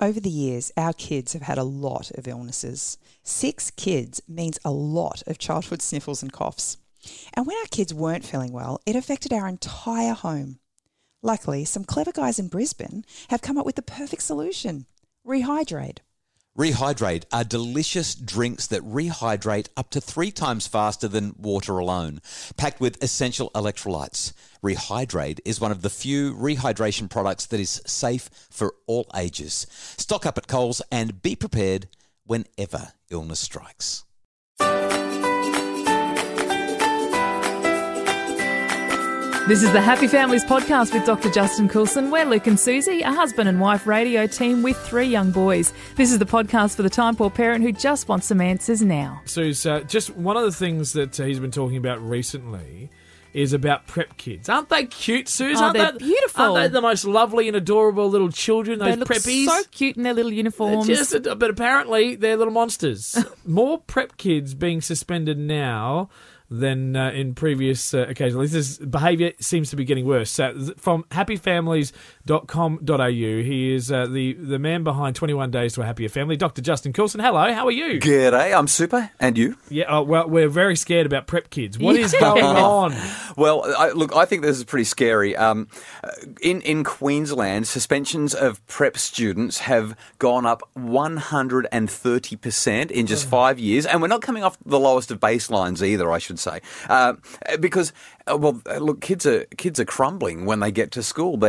Over the years, our kids have had a lot of illnesses. 6 kids means a lot of childhood sniffles and coughs. And when our kids weren't feeling well, it affected our entire home. Luckily, some clever guys in Brisbane have come up with the perfect solution: Rehydrate. Rehydrate are delicious drinks that rehydrate up to 3 times faster than water alone, packed with essential electrolytes. Rehydrate is one of the few rehydration products that is safe for all ages. Stock up at Coles and be prepared whenever illness strikes. This is the Happy Families podcast with Dr. Justin Coulson. We're Luke and Susie, a husband and wife radio team with 3 young boys. This is the podcast for the time-poor parent who just wants some answers now. Suze, just one of the things that he's been talking about recently is about prep kids. Aren't they cute, Suze? Oh, they're beautiful. Aren't they the most lovely and adorable little children, those They look preppies? so cute in their little uniforms. But apparently they're little monsters. More prep kids being suspended now than in previous occasions. This behaviour seems to be getting worse. From happyfamilies.com.au, he is the man behind 21 Days to a Happier Family, Dr. Justin Coulson. Hello, how are you? G'day, I'm super. And you? Yeah, well, we're very scared about prep kids. What is going on? Well, I think this is pretty scary. In Queensland, suspensions of prep students have gone up 130% in just 5 years. And we're not coming off the lowest of baselines either, I should say. Because look, kids are crumbling when they get to school.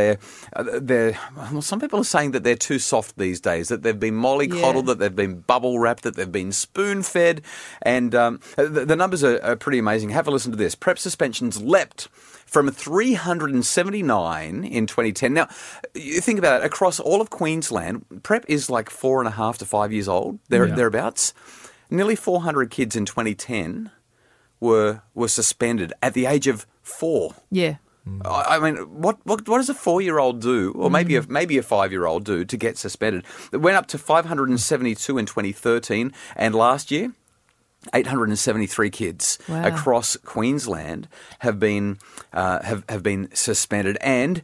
Some people are saying that they're too soft these days, that they've been mollycoddled, that they've been bubble wrapped, that they've been spoon fed, and the numbers are pretty amazing. Have a listen to this. Prep suspensions leapt from 379 in 2010. Now, you think about it, across all of Queensland, prep is like 4.5 to 5 years old, thereabouts. Nearly 400 kids in 2010 were suspended at the age of 4. Yeah. I mean, what does a 4-year-old do, or maybe a 5-year-old do to get suspended? It went up to 572 in 2013, and last year, 873 kids across Queensland have been suspended, and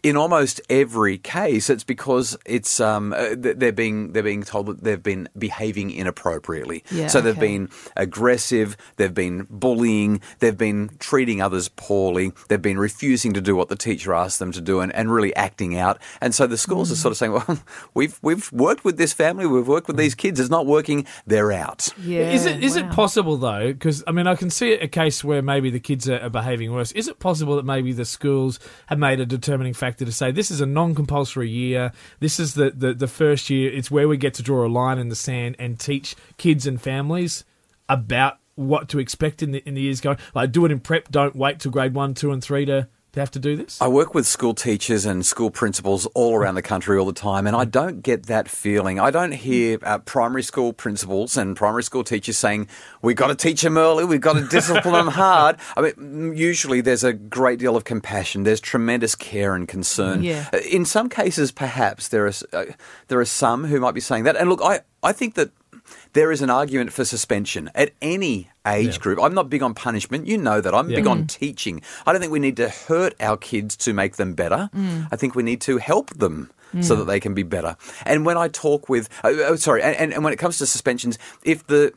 in almost every case, it's because it's they're being told that they've been behaving inappropriately. Yeah, so they've been aggressive, they've been bullying, they've been treating others poorly, they've been refusing to do what the teacher asked them to do, and really acting out. And so the schools are sort of saying, well, we've worked with this family, we've worked with these kids, it's not working, they're out. Yeah. Is it possible, though, because, I mean, I can see a case where maybe the kids are behaving worse. Is it possible that maybe the schools have made a determining factor to say this is a non-compulsory year, this is the first year, it's where we get to draw a line in the sand and teach kids and families about what to expect in the years going? Like, do it in prep, don't wait till grade 1, 2 and 3 to have to do this? I work with school teachers and school principals all around the country all the time, and I don't get that feeling. I don't hear primary school principals and primary school teachers saying, we've got to teach them early, we've got to discipline them hard. I mean, usually there's a great deal of compassion, there's tremendous care and concern. Yeah. In some cases, perhaps, there are some who might be saying that. And look, I think that there is an argument for suspension at any age group. I'm not big on punishment. You know that. I'm big on teaching. I don't think we need to hurt our kids to make them better. I think we need to help them so that they can be better. And when I talk with, and when it comes to suspensions, if there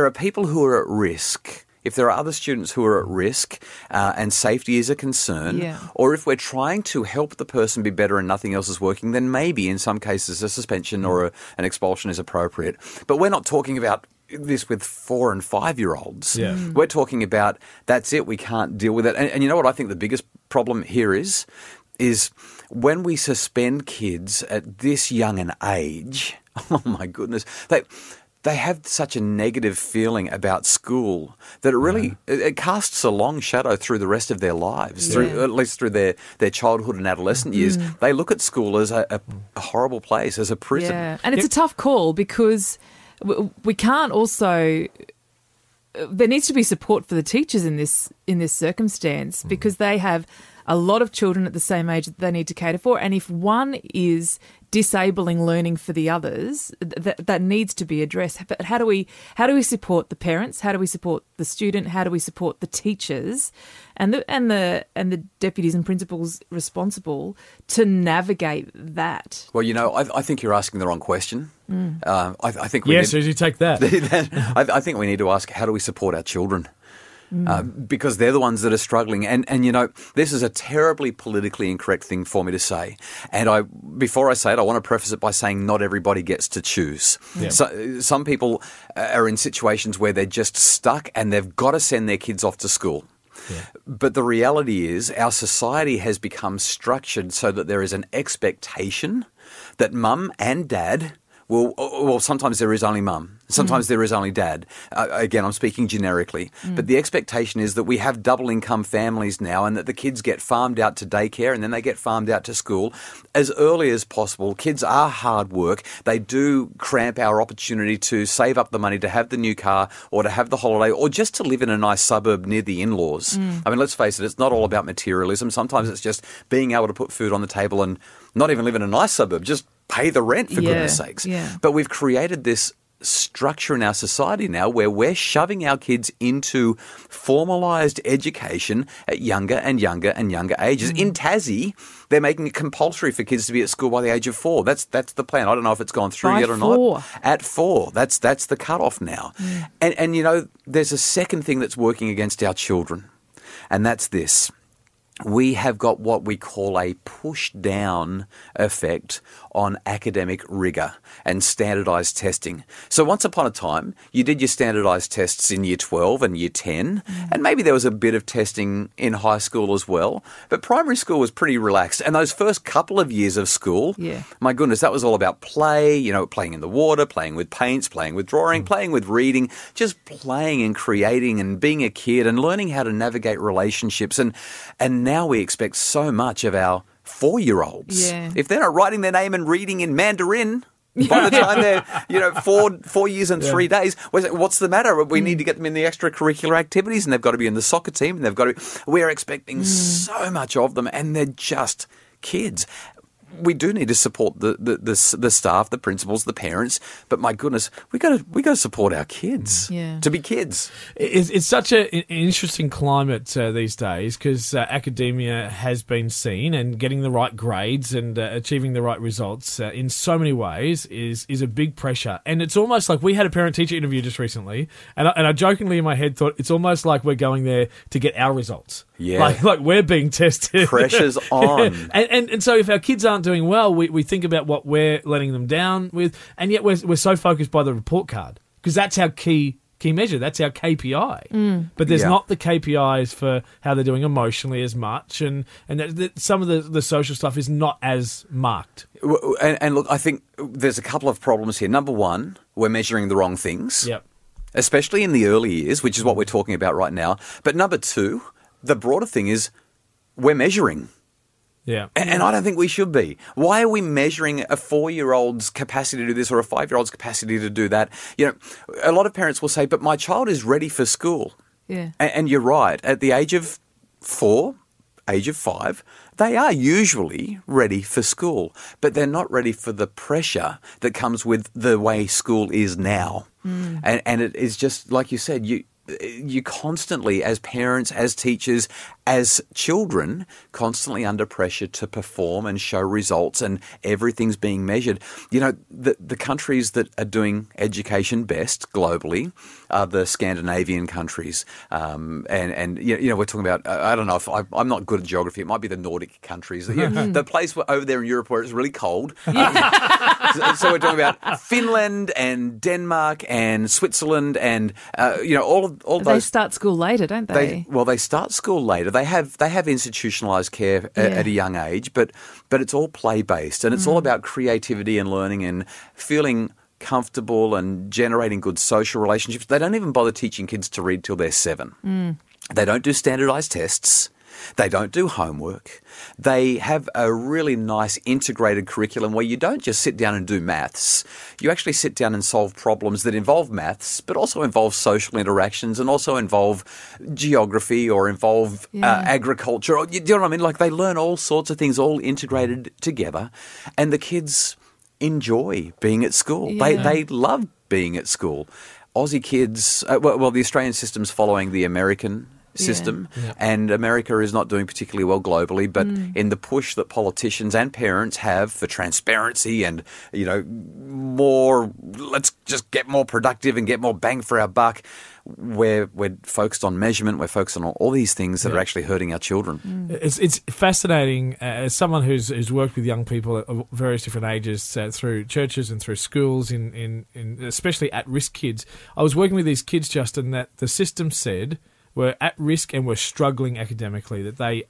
are people who are at risk, if there are other students who are at risk and safety is a concern, or if we're trying to help the person be better and nothing else is working, then maybe in some cases a suspension or an expulsion is appropriate. But we're not talking about this with 4 and 5-year-olds. We're talking about that's it, we can't deal with it. And you know what I think the biggest problem here is when we suspend kids at this young an age, oh my goodness, they have such a negative feeling about school that it really it casts a long shadow through the rest of their lives, at least through their childhood and adolescent years. They look at school as a horrible place, as a prison. Yeah, and it's a tough call because we can't also... There needs to be support for the teachers in this circumstance because they have a lot of children at the same age that they need to cater for. And if one is disabling learning for the others, that needs to be addressed. But how do we support the parents? How do we support the student? How do we support the teachers and the deputies and principals responsible to navigate that? Well, I think you're asking the wrong question. I think Susie, take that. I think we need to ask, how do we support our children? Because they're the ones that are struggling. And this is a terribly politically incorrect thing for me to say. And before I say it, I want to preface it by saying not everybody gets to choose. Yeah. So, some people are in situations where they're just stuck and they've got to send their kids off to school. Yeah. But the reality is our society has become structured so that there is an expectation that mum and dad well, sometimes there is only mum. Sometimes there is only dad. Again, I'm speaking generically. But the expectation is that we have double income families now and that the kids get farmed out to daycare and then they get farmed out to school as early as possible. Kids are hard work. They do cramp our opportunity to save up the money to have the new car or to have the holiday or just to live in a nice suburb near the in-laws. I mean, let's face it, it's not all about materialism. Sometimes it's just being able to put food on the table and not even live in a nice suburb, just pay the rent, for goodness sakes. Yeah. But we've created this structure in our society now where we're shoving our kids into formalised education at younger and younger and younger ages. In Tassie, they're making it compulsory for kids to be at school by the age of 4. That's the plan. I don't know if it's gone through yet or not. At 4. That's the cutoff now. And there's a second thing that's working against our children, and that's this. We have got what we call a push-down effect on academic rigour and standardised testing. So once upon a time, you did your standardised tests in Year 12 and Year 10, and maybe there was a bit of testing in high school as well, but primary school was pretty relaxed. And those first couple of years of school, my goodness, that was all about play, playing in the water, playing with paints, playing with drawing, playing with reading, just playing and creating and being a kid and learning how to navigate relationships. And now we expect so much of our 4-year-olds. Yeah. If they're not writing their name and reading in Mandarin by the time they're 4 years and 3 days, what's the matter? We need to get them in the extracurricular activities and they've got to be in the soccer team and they've got to. We're expecting so much of them and they're just kids. We do need to support the staff, the principals, the parents, but my goodness, we got to support our kids to be kids. It's such an interesting climate these days because academia has been seen and getting the right grades and achieving the right results in so many ways is a big pressure. And it's almost like we had a parent-teacher interview just recently, and I jokingly in my head thought it's almost like we're going there to get our results. Yeah, like we're being tested. Pressure's on. and so if our kids aren't doing well, we think about what we're letting them down with, and yet we're so focused by the report card because that's our key measure. That's our KPI. But there's not the KPIs for how they're doing emotionally as much, and some of the social stuff is not as marked. And look, I think there's a couple of problems here. Number one, we're measuring the wrong things. Yep. Especially in the early years, which is what we're talking about right now. But number two, the broader thing is we're measuring. Yeah. And I don't think we should be. Why are we measuring a 4-year-old's capacity to do this or a 5-year-old's capacity to do that? A lot of parents will say, but my child is ready for school. Yeah. And you're right. At the age of 4, age of 5, they are usually ready for school, but they're not ready for the pressure that comes with the way school is now. And it is just, like you said, you constantly, as parents, as teachers, as children, constantly under pressure to perform and show results, and everything's being measured. The countries that are doing education best globally are the Scandinavian countries. And we're talking about, I don't know if I'm not good at geography. It might be the Nordic countries. The place over there in Europe where it's really cold. So we're talking about Finland and Denmark and Switzerland and, all those. They start school later, don't they? They start school later. They have institutionalised care at a young age, but it's all play-based and it's all about creativity and learning and feeling comfortable and generating good social relationships. They don't even bother teaching kids to read till they're 7. They don't do standardised tests. They don't do homework. They have a really nice integrated curriculum where you don't just sit down and do maths. You actually sit down and solve problems that involve maths, but also involve social interactions and also involve geography or involve agriculture. You know what I mean? Like they learn all sorts of things all integrated together, and the kids enjoy being at school. Yeah. They love being at school. Aussie kids, well, the Australian system's following the American system, and America is not doing particularly well globally, but in the push that politicians and parents have for transparency and, you know, more, let's just get more productive and get more bang for our buck, we're focused on measurement, we're focused on all these things that are actually hurting our children. It's fascinating as someone who's worked with young people at various different ages through churches and through schools, in especially at-risk kids. I was working with these kids, Justin, that the system said were at risk and were struggling academically, that they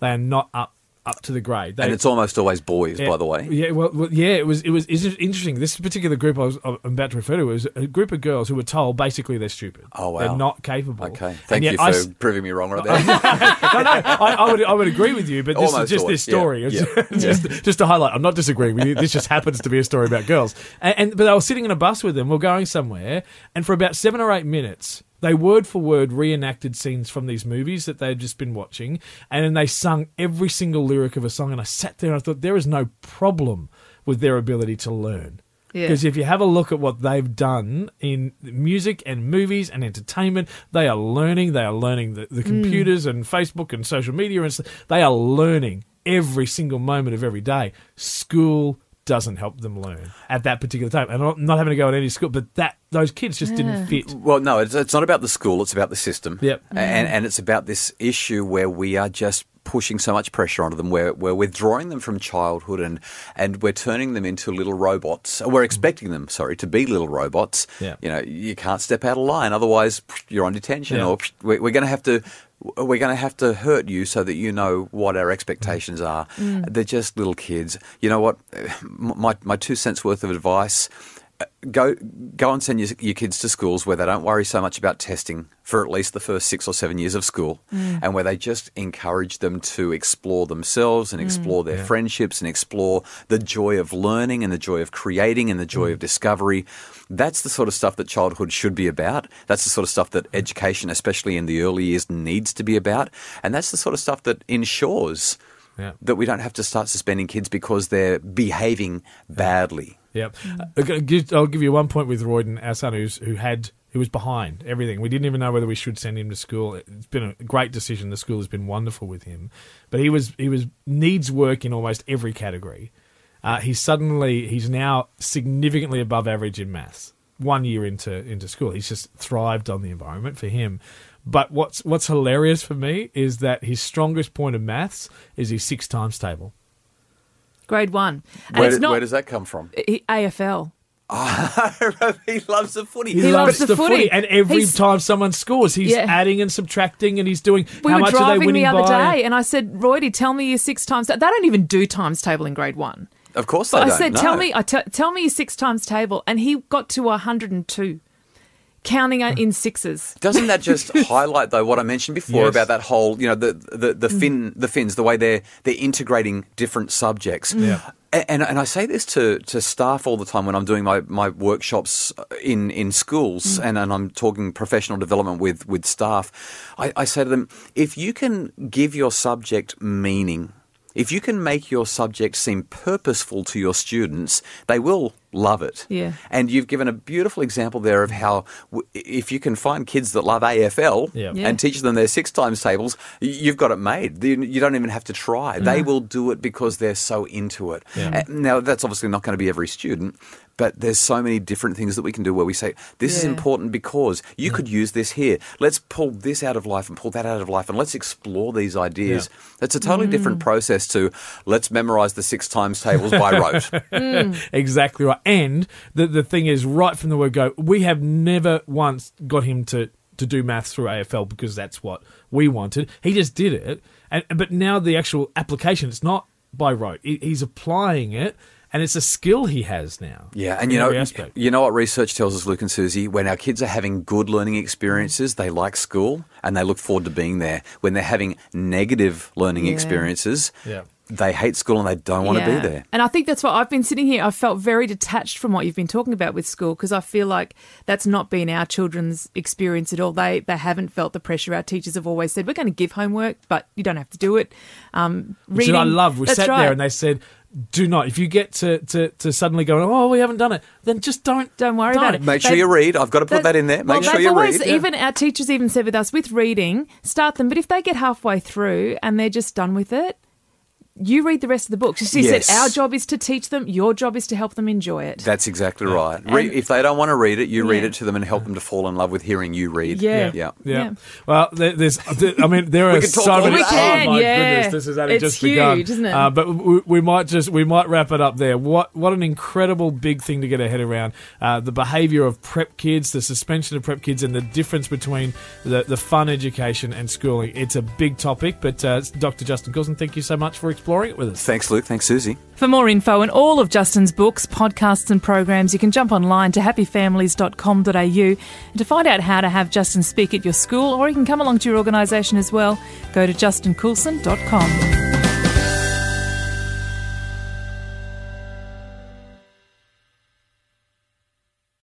are not up to the grade. And it's almost always boys, by the way. Yeah, it was interesting. This particular group I'm about to refer to was a group of girls who were told basically they're stupid. Oh, wow. They're not capable. Okay. Thank you for proving me wrong right there. I would agree with you, but this is just this story. Just to highlight, I'm not disagreeing with you. This just happens to be a story about girls. But I was sitting in a bus with them. We're going somewhere, and for about 7 or 8 minutes, they word for word reenacted scenes from these movies that they'd just been watching, and then they sung every single lyric of a song. And I sat there and I thought, there is no problem with their ability to learn. Because if you have a look at what they've done in music and movies and entertainment, they are learning. They are learning the computers and Facebook and social media, and they are learning every single moment of every day. School doesn't help them learn at that particular time. And I'm not having to go to any school, but those kids just didn't fit. Well, no, it's not about the school, it's about the system. Yep. And it's about this issue where we are just pushing so much pressure onto them, where we're withdrawing them from childhood and we're turning them into little robots. We're expecting them, to be little robots. Yeah. You know, you can't step out of line, otherwise you're on detention, or we're going to have to... We're going to have to hurt you so that you know what our expectations are. They're just little kids. You know what? My 2 cents worth of advice: go and send your kids to schools where they don't worry so much about testing for at least the first 6 or 7 years of school, and where they just encourage them to explore themselves and explore their friendships and explore the joy of learning and the joy of creating and the joy of discovery. That's the sort of stuff that childhood should be about. That's the sort of stuff that education, especially in the early years, needs to be about. And that's the sort of stuff that ensures that we don't have to start suspending kids because they're behaving badly. Yeah. I'll give you 1 point with Royden, our son, who was behind everything. We didn't even know whether we should send him to school. It's been a great decision. The school has been wonderful with him. But he needs work in almost every category. He's now significantly above average in maths. 1 year into school, he's just thrived on the environment for him. But what's hilarious for me is that his strongest point of maths is his 6 times table. Grade 1. And Where does that come from? AFL. He loves the footy. He loves the footy. And every time someone scores, he's adding and subtracting, and he's doing how much are they winning by. We were driving the other day, and I said, Roydie, tell me your 6 times. They don't even do times table in grade 1. Of course they don't. I said, no. tell me your 6 times table, and he got to 102. Counting in sixes. Doesn't that just highlight, though, what I mentioned before about that whole, the fins, the way they're integrating different subjects? Yeah. And I say this to staff all the time when I'm doing my workshops in schools and I'm talking professional development with staff. I say to them, if you can give your subject meaning, if you can make your subject seem purposeful to your students, they will love it. Yeah. And you've given a beautiful example there of how if you can find kids that love AFL and teach them their 6 times tables, you've got it made. You don't even have to try. They will do it because they're so into it. Yeah. Now, that's obviously not going to be every student, but there's so many different things that we can do where we say, this is important because you could use this here. Let's pull this out of life and pull that out of life and let's explore these ideas. Yeah. It's a totally different process to let's memorize the 6 times tables by rote. Exactly right. And the thing is, right from the word go, we have never once got him to do maths through AFL because that's what we wanted. He just did it. But now the actual application, it's not by rote. He's applying it. And it's a skill he has now. Yeah, and in every aspect. you know what research tells us, Luke and Susie? When our kids are having good learning experiences, they like school and they look forward to being there. When they're having negative learning experiences, they hate school and they don't want to be there. And I think that's why I've been sitting here. I felt very detached from what you've been talking about with school, because I feel like that's not been our children's experience at all. They haven't felt the pressure. Our teachers have always said, we're going to give homework, but you don't have to do it. Which I love. We sat there and they said, do not. If you get to suddenly go, oh, we haven't done it, then just don't worry about it. Make sure you read. I've got to put that in there. Make sure you read. Even our teachers even said with us, with reading, start them. But if they get halfway through and they're just done with it, you read the rest of the book. She said, our job is to teach them. Your job is to help them enjoy it. That's exactly right. If they don't want to read it, you read it to them and help them to fall in love with hearing you read. Yeah. Well, there are so many. We can, oh my goodness, this has only just begun. It's huge, isn't it? But we might wrap it up there. What an incredible big thing to get our head around. The behaviour of prep kids, the suspension of prep kids, and the difference between the fun education and schooling. It's a big topic. But Dr. Justin Coulson, thank you so much for exploring it with us. Thanks, Luke. Thanks, Susie. For more info and all of Justin's books, podcasts and programs, you can jump online to happyfamilies.com.au. And to find out how to have Justin speak at your school, or he can come along to your organisation as well, go to justincoulson.com.